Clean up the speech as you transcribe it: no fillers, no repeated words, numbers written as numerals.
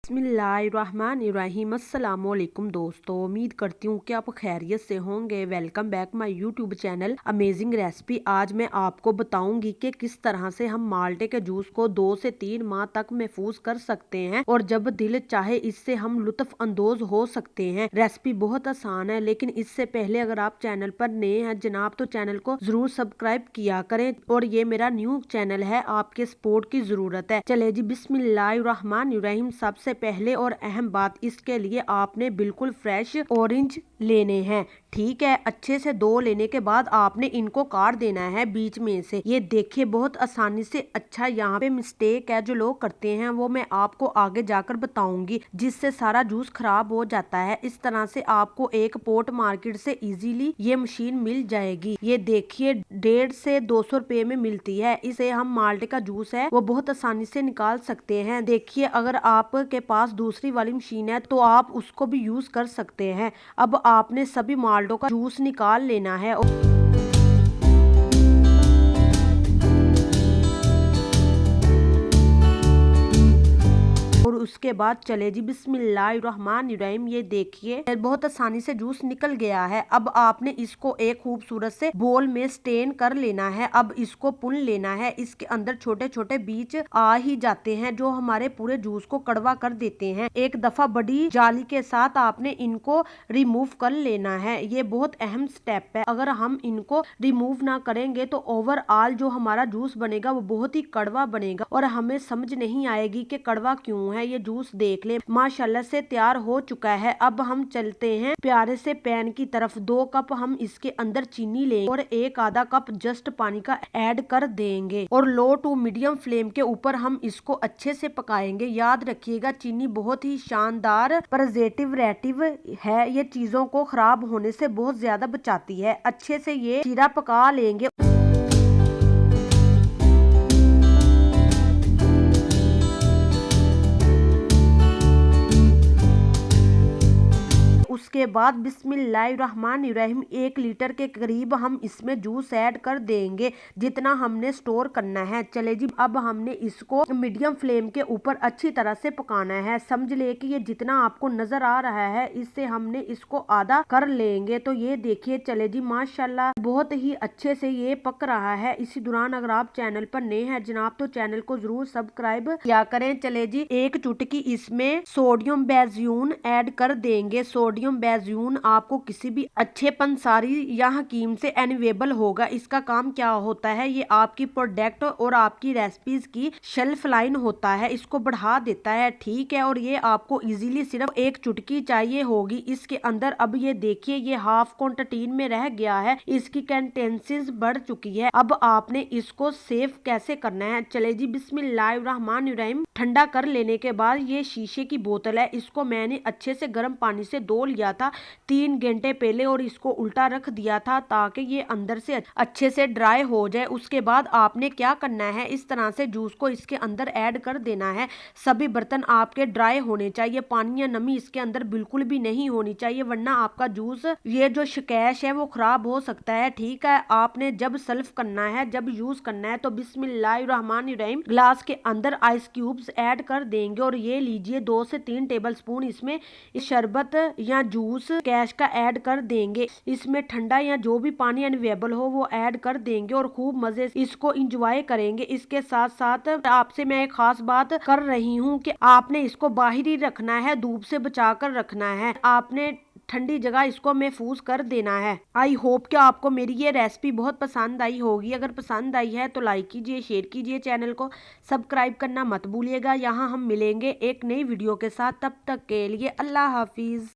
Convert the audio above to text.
बिस्मिल्लाहिर्रहमानिर्रहीम। अस्सलामुअलैकुम दोस्तों, उम्मीद करती हूँ कि आप खैरियत से होंगे। Welcome back my YouTube channel amazing recipe. आज मैं आपको बताऊंगी कि किस तरह से हम माल्टे के जूस को 2 से 3 माह तक महफूज कर सकते हैं और जब दिल चाहे इससे हम लुत्फ अंदोज हो सकते हैं। रेसिपी बहुत आसान है, लेकिन इससे पहले अगर आप चैनल पर नए हैं जनाब तो चैनल को जरूर सब्सक्राइब किया करें और ये मेरा न्यू चैनल है, आपके सपोर्ट की जरूरत है। चले जी बिस्मिल्लाहिर्रहमानिर्रहीम। सबसे पहले और अहम बात, इसके लिए आपने बिल्कुल फ्रेश ऑरेंज लेने हैं। ठीक है, अच्छे से धो लेने के बाद आपने इनको काट देना है बीच में से। ये देखिए बहुत आसानी से। अच्छा, यहाँ पे मिस्टेक है जो लोग करते हैं वो मैं आपको आगे जाकर बताऊंगी, जिससे सारा जूस खराब हो जाता है। इस तरह से आपको एक पोट मार्केट से इजीली ये मशीन मिल जाएगी। ये देखिए 150 से 200 रुपए में मिलती है। इसे हम माल्टे का जूस है वो बहुत आसानी से निकाल सकते हैं। देखिए अगर आपके पास दूसरी वाली मशीन है तो आप उसको भी यूज कर सकते हैं। अब आपने सभी माल्टों का जूस निकाल लेना है। और उसके बाद चले जी बिस्मिल्लाहिर्रहमानिर्रहीम। ये देखिए बहुत आसानी से जूस निकल गया है। अब आपने इसको एक खूबसूरत से बोल में स्टेन कर लेना है। अब इसको पुन लेना है। इसके अंदर छोटे छोटे बीज आ ही जाते हैं जो हमारे पूरे जूस को कड़वा कर देते हैं। एक दफा बड़ी जाली के साथ आपने इनको रिमूव कर लेना है। ये बहुत अहम स्टेप है। अगर हम इनको रिमूव ना करेंगे तो ओवरऑल जो हमारा जूस बनेगा वो बहुत ही कड़वा बनेगा और हमें समझ नहीं आएगी कि कड़वा क्यों है। ये जूस देख ले माशाल्लाह से तैयार हो चुका है। अब हम चलते हैं प्यारे से पैन की तरफ। 2 कप हम इसके अंदर चीनी लेंगे और 1 आधा कप जस्ट पानी का ऐड कर देंगे और लो टू मीडियम फ्लेम के ऊपर हम इसको अच्छे से पकाएंगे। याद रखिएगा चीनी बहुत ही शानदार प्रिजर्वेटिव है। ये चीजों को खराब होने से बहुत ज्यादा बचाती है। अच्छे से ये शीरा पका लेंगे। उसके बाद बिस्मिल्लाहिर्रहमानिर्रहीम 1 लीटर के करीब हम इसमें जूस ऐड कर देंगे जितना हमने स्टोर करना है। चले जी अब हमने इसको मीडियम फ्लेम के ऊपर अच्छी तरह से पकाना है। समझ ले कि ये जितना आपको नजर आ रहा है इससे हमने इसको आधा कर लेंगे। तो ये देखिए चले जी माशाल्लाह बहुत ही अच्छे से ये पक रहा है। इसी दौरान अगर आप चैनल पर नए हैं जनाब तो चैनल को जरूर सब्सक्राइब किया करें। चले जी 1 चुटकी इसमें सोडियम बेंजोन ऐड कर देंगे। सोडियम बेंजोन आपको किसी भी अच्छे पंसारी या हकीम से अवेलेबल होगा। इसका काम क्या होता है, ये आपकी प्रोडक्ट और आपकी रेसिपीज की शेल्फ लाइन होता है, इसको बढ़ा देता है। ठीक है, और ये आपको इजीली सिर्फ 1 चुटकी चाहिए होगी इसके अंदर। अब ये देखिए ये हाफ क्वांटिटी में रह गया है, इसकी कंटेंसिस बढ़ चुकी है। अब आपने इसको सेव कैसे करना है। चले जी बिस्मिल्लाहिर्रहमानिर्रहीम। ठंडा कर लेने के बाद ये शीशे की बोतल है, इसको मैंने अच्छे से गर्म पानी से धो लिया था 3 घंटे पहले और इसको उल्टा रख दिया था ताकि ये अंदर से अच्छे से ड्राई हो जाए। उसके बाद आपने क्या करना है, इस तरह से जूस को इसके अंदर ऐड कर देना है। सभी बर्तन आपके ड्राई होने चाहिए, पानी या नमी इसके अंदर बिल्कुल भी नहीं होनी चाहिए, वरना आपका जूस ये जो शिकैश है वो खराब हो सकता है। ठीक है, आपने जब सर्व करना है, जब यूज करना है तो बिस्मिल्लाहिर्रहमानिर्रहीम ग्लास के अंदर आइस क्यूब्स ऐड कर देंगे और ये लीजिए 2 से 3 टेबल स्पून इसमें शरबत या जूस कैश का ऐड कर देंगे। इसमें ठंडा या जो भी पानी अवेलेबल हो वो ऐड कर देंगे और खूब मजे से इसको एंजॉय करेंगे। इसके साथ साथ आपसे मैं एक खास बात कर रही हूँ कि आपने इसको बाहर ही रखना है, धूप से बचा कर रखना है। आपने ठंडी जगह इसको महफूज कर देना है। आई होप कि आपको मेरी ये रेसिपी बहुत पसंद आई होगी। अगर पसंद आई है तो लाइक कीजिए, शेयर कीजिए, चैनल को सब्सक्राइब करना मत भूलिएगा। यहाँ हम मिलेंगे एक नई वीडियो के साथ, तब तक के लिए अल्लाह हाफिज।